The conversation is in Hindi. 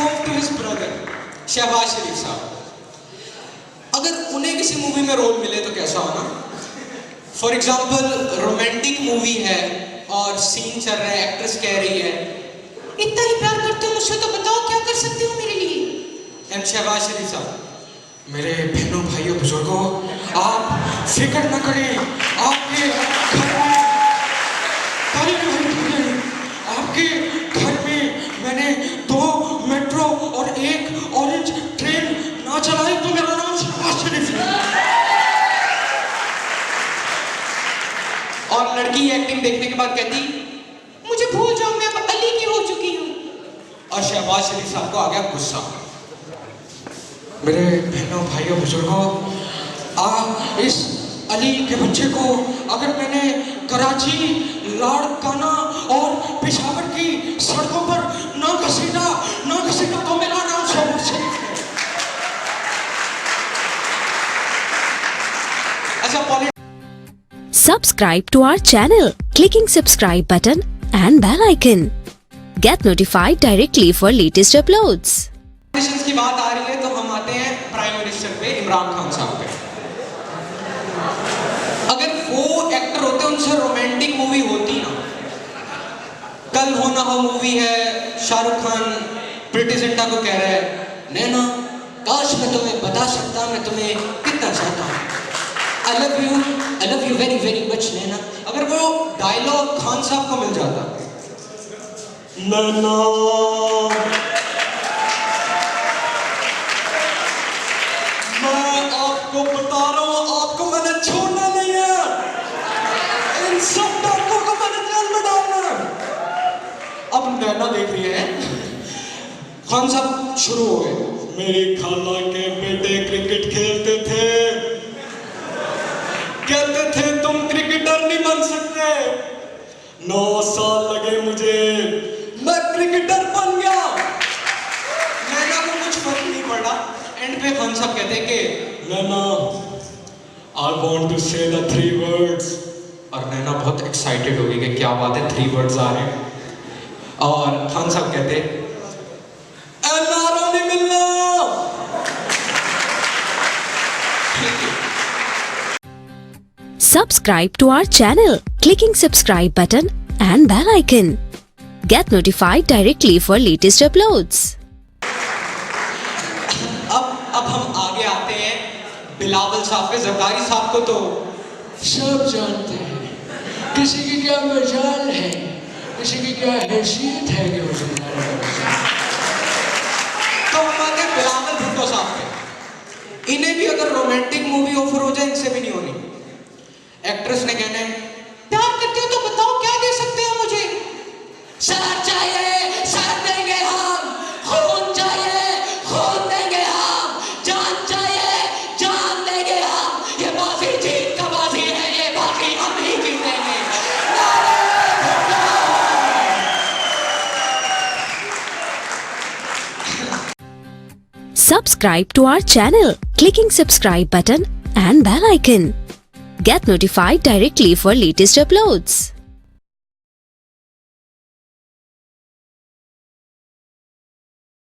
Move to his brother Shehbaz Sharif साहब। अगर उन्हें किसी मूवी में रोल मिले तो कैसा होना? फॉर एग्जाम्पल रोमांटिक मूवी है और सीन चल रहा है, एक्ट्रेस कह रही है इतना ही प्यार करते हो मुझसे तो बताओ क्या कर सकते हो मेरे लिए। एंड शहबाज शरीफ साहब, मेरे बहनों भाइयों बुजुर्गों, आप फिक्र न करें, आपके घर में मैंने 2 मेट्रो और 1 ऑरेंज ट्रेन ना चलाई तो मेरा नाम शहबाज शरीफ है। और लड़की एक्टिंग देखने के बाद कहती मुझे भूल जाओ मैं अब अली की हो चुकी हूँ। और शहबाज शरीफ साहब को आ गया गुस्सा। मेरे बहनों भाइयों बुजुर्गों, इस अली के बच्चे को अगर मैंने कराची, लाड़काना और पेशावर की सड़कों पर ना घसीटा तो मेरा नाम शहबाज शरीफ है। अच्छा, Subscribe to our channel, clicking subscribe button and bell icon. Get notified directly for latest uploads. Politicians की बात आ रही है तो हम आते हैं प्राइम मिनिस्टर पे, इमरान खान साहब पे। अगर वो एक्टर होते उनसे रोमांटिक मूवी होती ना, कल हो ना हो मूवी है, शाहरुख खान प्रीति जिंटा को कह रहा है नैना काश मैं तुम्हें बता सकता मैं तुम्हें कितना चाहता हूँ, I love you very very much Naina. अगर वो डायलॉग खान साहब को मिल जाता, नैना मैं आपको बता रहा हूँ आपको मैंने छोड़ना नहीं है, इन सब डॉक्टरों को मैंने जेल में डालना है। अब नैना देख रही है, खान साहब शुरू हो गए, मेरी खाला के बेटे क्रिकेट खेलते थे, कहते थे तुम क्रिकेटर नहीं बन सकते, 9 साल लगे मुझे, मैं क्रिकेटर बन गया। नैना को कुछ फर्क नहीं पड़ा। एंड पे खान साहब कहते हैं कि नैना आई वॉन्ट टू से द 3 words। और नैना बहुत एक्साइटेड हो गई कि क्या बात है 3 words आ रहे हैं। और खान साहब कहते एनआरओ नहीं मिलना। Subscribe to our channel, clicking subscribe button and bell icon. Get notified directly for latest uploads. अब हम आगे आते हैं बिलावल साहब पे। जरदारी साहब को तो सब जानते हैं, किसी की क्या मजाल है, किसी की क्या हैसियत है कि वो तो हम आते हैं बिलावल भुट्टो साहब पे। इन्हें भी अगर रोमांटिक मूवी ऑफर हो जाए इनसे भी नहीं होनी। एक्ट्रेस ने कहना है प्यार करते हो तो बताओ क्या दे सकते हो मुझे? सर चाहिए, सर देंगे हम, खून चाहिए, खून देंगे हम, जान चाहिए, जान देंगे हम, ये बाजी जीत का बाजी है, ये बाजी हम ही जीतेंगे। Subscribe to our channel, clicking subscribe button and bell icon. Get notified directly for latest uploads.